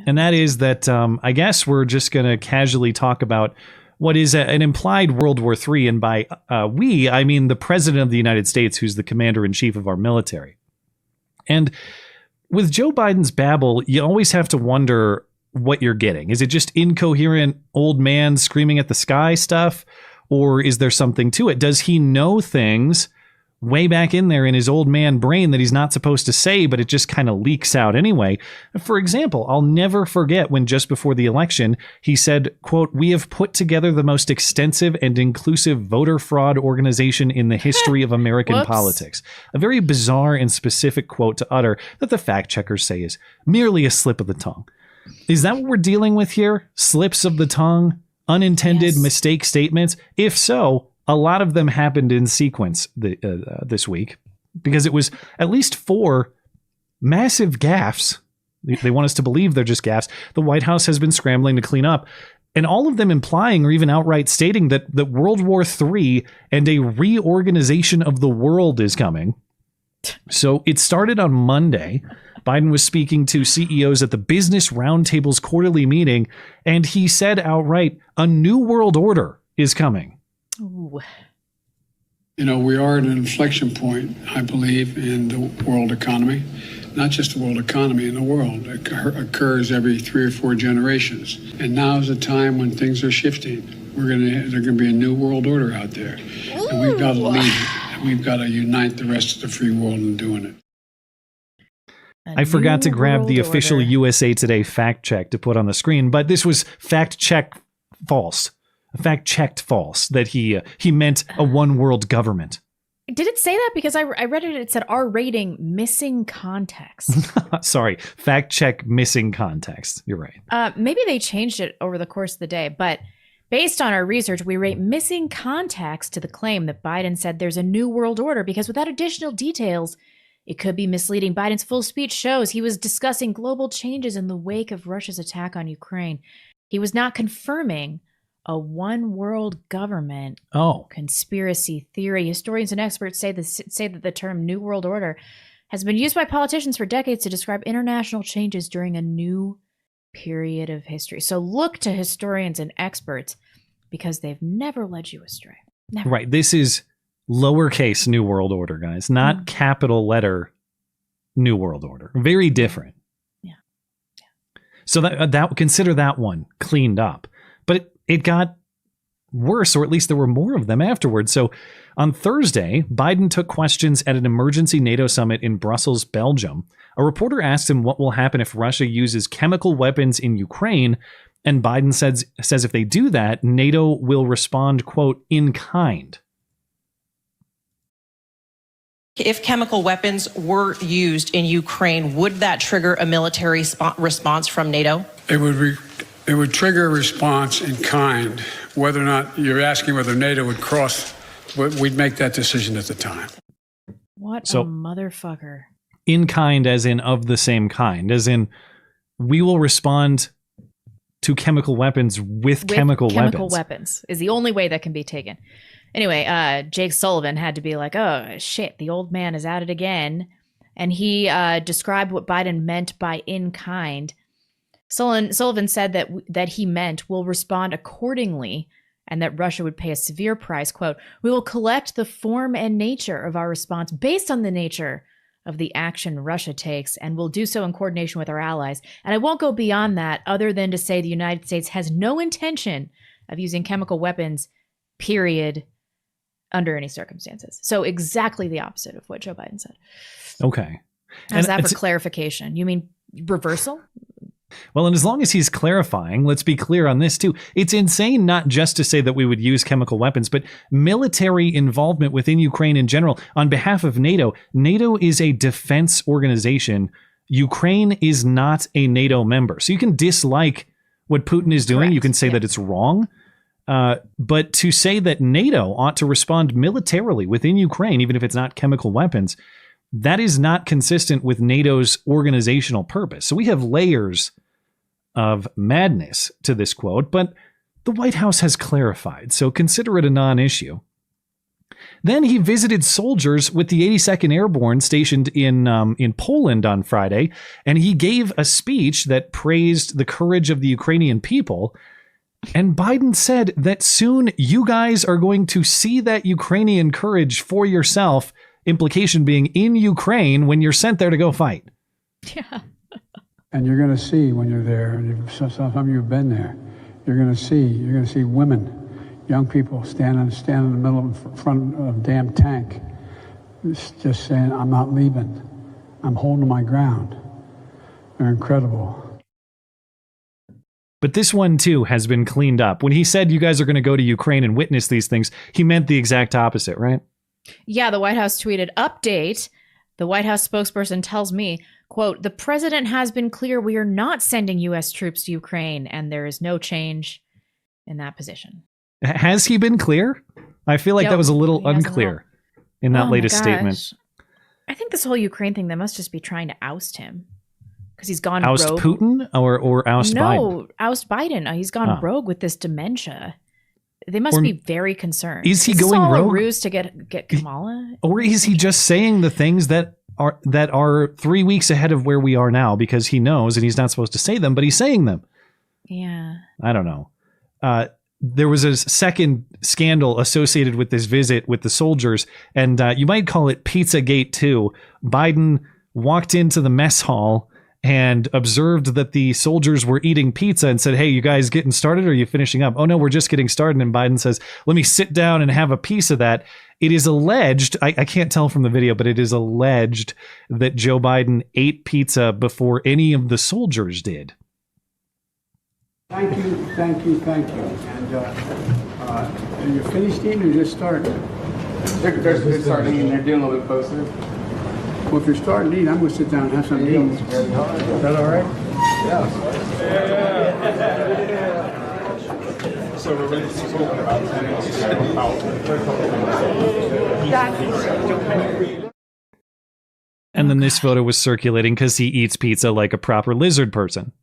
And that is that I guess we're just going to casually talk about what is an implied World War III. And by we, I mean the president of the United States, who's the commander in chief of our military. And with Joe Biden's babble, you always have to wonder what you're getting. Is it just incoherent old man screaming at the sky stuff? Or is there something to it? Does he know things way back in there in his old man brain that he's not supposed to say, but it just kind of leaks out anyway? For example, I'll never forget when just before the election, he said, quote, "We have put together the most extensive and inclusive voter fraud organization in the history of American politics." A very bizarre and specific quote to utter that the fact checkers say is merely a slip of the tongue. Is that what we're dealing with here? Slips of the tongue? Unintended mistake statements? If so, a lot of them happened in sequence this week, because it was at least 4 massive gaffes. They want us to believe they're just gaffes. The White House has been scrambling to clean up, and all of them implying or even outright stating that World War III and a reorganization of the world is coming. So it started on Monday. Biden was speaking to CEOs at the Business Roundtable's quarterly meeting, and he said outright, a new world order is coming. Ooh. You know, we are at an inflection point, I believe, in the world economy. Not just the world economy, in the world. It occurs every 3 or 4 generations. And now is a time when things are shifting. There's going to be a new world order out there. Ooh. And we've got to lead it. And we've got to unite the rest of the free world in doing it. I forgot to grab the official USA Today fact check to put on the screen, but this was fact checked false that he meant a one world government. Did it say that? Because I read it. It said our rating missing context. Sorry, fact check missing context. You're right. Maybe they changed it over the course of the day, but based on our research, we rate missing context to the claim that Biden said there's a new world order, because without additional details, it could be misleading. Biden's full speech shows he was discussing global changes in the wake of Russia's attack on Ukraine. He was not confirming a one world government conspiracy theory. Historians and experts say that the term New World Order has been used by politicians for decades to describe international changes during a new period of history. So look to historians and experts, because they've never led you astray. Never. Right. This is lowercase New World Order, guys, not capital letter New World Order. Very different. Yeah. So that consider that one cleaned up, but it got worse, or at least there were more of them afterwards. So on Thursday, Biden took questions at an emergency NATO summit in Brussels, Belgium. A reporter asked him what will happen if Russia uses chemical weapons in Ukraine, and Biden says if they do that, NATO will respond, quote, in kind. If chemical weapons were used in Ukraine, would that trigger a military response from NATO? It would trigger a response in kind. Whether or not you're asking whether NATO would cross, we'd make that decision at the time. What a motherfucker. In kind, as in of the same kind, as in we will respond to chemical weapons with chemical weapons. Chemical weapons is the only way that can be taken. Anyway, Jake Sullivan had to be like, oh, shit, the old man is at it again. And he described what Biden meant by in kind. Sullivan said that he meant will respond accordingly, and that Russia would pay a severe price. Quote, "We will collect the form and nature of our response based on the nature of the action Russia takes, and we'll do so in coordination with our allies. And I won't go beyond that other than to say the United States has no intention of using chemical weapons, period, under any circumstances." So exactly the opposite of what Joe Biden said. Okay. How's that for clarification? You mean reversal? Well, and as long as he's clarifying, let's be clear on this too. It's insane not just to say that we would use chemical weapons, but military involvement within Ukraine in general on behalf of NATO. NATO is a defense organization. Ukraine is not a NATO member. So you can dislike what Putin is doing. Correct. You can say that it's wrong. But to say that NATO ought to respond militarily within Ukraine, even if it's not chemical weapons, that is not consistent with NATO's organizational purpose. So we have layers of madness to this quote, but the White House has clarified, so consider it a non-issue. Then he visited soldiers with the 82nd Airborne stationed in Poland on Friday, and he gave a speech that praised the courage of the Ukrainian people. And Biden said that soon you guys are going to see that Ukrainian courage for yourself, implication being in Ukraine when you're sent there to go fight. Yeah. And you're going to see when you're there, and some of you have been there, you're going to see women, young people standing in the middle of front of a damn tank, just saying, I'm not leaving. I'm holding my ground. They're incredible. But this one, too, has been cleaned up. When he said you guys are going to go to Ukraine and witness these things, he meant the exact opposite, right? Yeah, the White House tweeted, update. The White House spokesperson tells me, quote, the president has been clear we are not sending U.S. troops to Ukraine, and there is no change in that position. Has he been clear? I feel like that was a little unclear in that latest statement. I think this whole Ukraine thing, they must just be trying to oust him. Because he's gone oust rogue. Putin or oust Biden? No, oust Biden. He's gone rogue with this dementia. They must be very concerned. Is he going rogue? A ruse to get Kamala? Or is he just saying the things that are 3 weeks ahead of where we are now because he knows and he's not supposed to say them, but he's saying them? Yeah. I don't know. There was a second scandal associated with this visit with the soldiers, and you might call it Pizzagate 2. Biden walked into the mess hall and observed that the soldiers were eating pizza and said, hey, you guys getting started or are you finishing up? Oh, no, we're just getting started. And Biden says, let me sit down and have a piece of that. It is alleged, I can't tell from the video, but it is alleged that Joe Biden ate pizza before any of the soldiers did. Thank you. And are you finished eating or just starting? They're starting and they're doing a little bit closer. Well, if you're starting to eat, I'm going to sit down and have something to eat. Is that all right? Yeah. So we're ready to talk about 10 minutes. And then this photo was circulating because he eats pizza like a proper lizard person.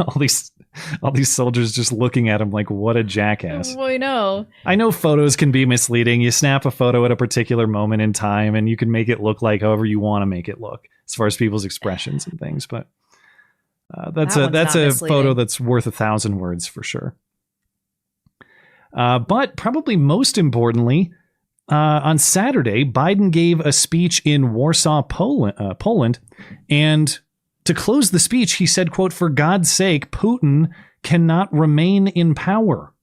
all these soldiers just looking at him like, what a jackass. Well, I know photos can be misleading. You snap a photo at a particular moment in time and you can make it look like however you want to make it look as far as people's expressions and things. But that's a photo that's worth 1,000 words for sure. But probably most importantly, on Saturday, Biden gave a speech in Warsaw, Poland, and to close the speech, he said, quote, for God's sake, Putin cannot remain in power.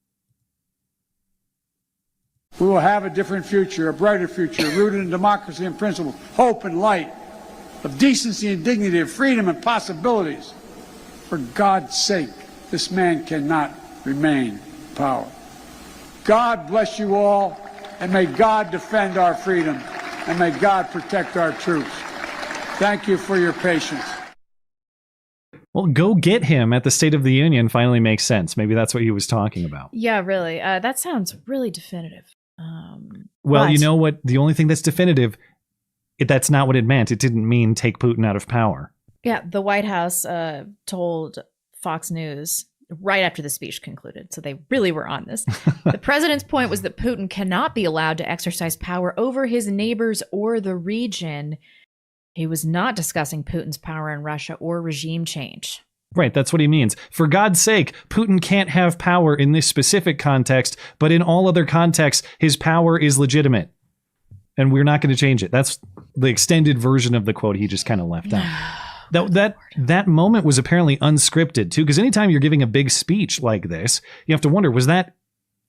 We will have a different future, a brighter future, rooted in democracy and principle, hope and light, of decency and dignity, of freedom and possibilities. For God's sake, this man cannot remain in power. God bless you all, and may God defend our freedom, and may God protect our troops. Thank you for your patience. Well, go get him at the State of the Union finally makes sense. Maybe that's what he was talking about. Yeah, really. That sounds really definitive. Well, you know what? The only thing that's definitive, that's not what it meant. It didn't mean take Putin out of power. Yeah, the White House told Fox News right after the speech concluded, so they really were on this. The president's point was that Putin cannot be allowed to exercise power over his neighbors or the region. He was not discussing Putin's power in Russia or regime change. Right, that's what he means. For God's sake, Putin can't have power in this specific context, but in all other contexts, his power is legitimate. And we're not going to change it. That's the extended version of the quote he just kind of left out. That moment was apparently unscripted, too, because anytime you're giving a big speech like this, you have to wonder, was that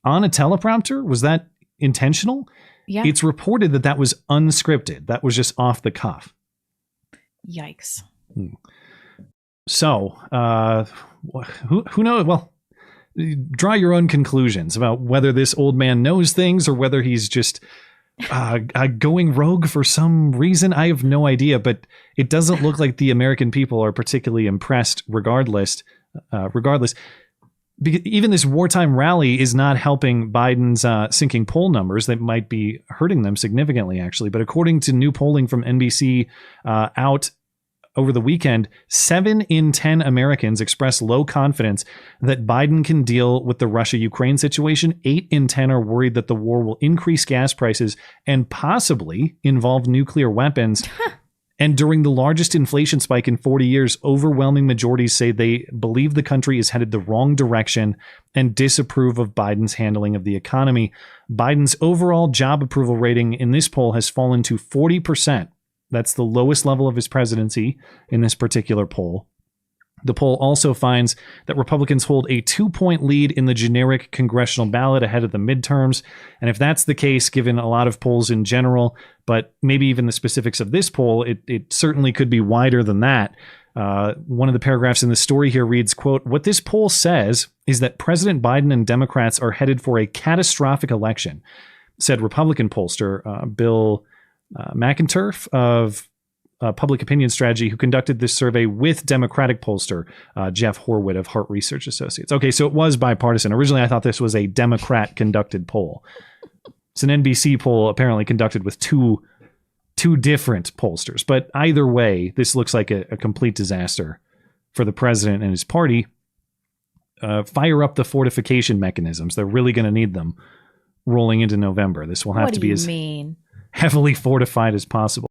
on a teleprompter? Was that intentional? Yeah. It's reported that was unscripted. That was just off the cuff. Yikes. So, who knows? Well, draw your own conclusions about whether this old man knows things or whether he's just going rogue for some reason. I have no idea, but it doesn't look like the American people are particularly impressed regardless. Because even this wartime rally is not helping Biden's sinking poll numbers. That might be hurting them significantly, actually. But according to new polling from NBC out over the weekend, 7 in 10 Americans expressed low confidence that Biden can deal with the Russia-Ukraine situation. 8 in 10 are worried that the war will increase gas prices and possibly involve nuclear weapons. And during the largest inflation spike in 40 years, overwhelming majorities say they believe the country is headed the wrong direction and disapprove of Biden's handling of the economy. Biden's overall job approval rating in this poll has fallen to 40%. That's the lowest level of his presidency in this particular poll. The poll also finds that Republicans hold a 2-point lead in the generic congressional ballot ahead of the midterms. And if that's the case, given a lot of polls in general, but maybe even the specifics of this poll, it certainly could be wider than that. One of the paragraphs in the story here reads, quote, "What this poll says is that President Biden and Democrats are headed for a catastrophic election," said Republican pollster Bill McInturf of Public Opinion Strategy, who conducted this survey with Democratic pollster Jeff Horwit of Hart Research Associates. Okay, so it was bipartisan. Originally, I thought this was a Democrat-conducted poll. It's an NBC poll apparently conducted with two different pollsters. But either way, this looks like a complete disaster for the president and his party. Fire up the fortification mechanisms. They're really going to need them rolling into November. This will have to be as heavily fortified as possible.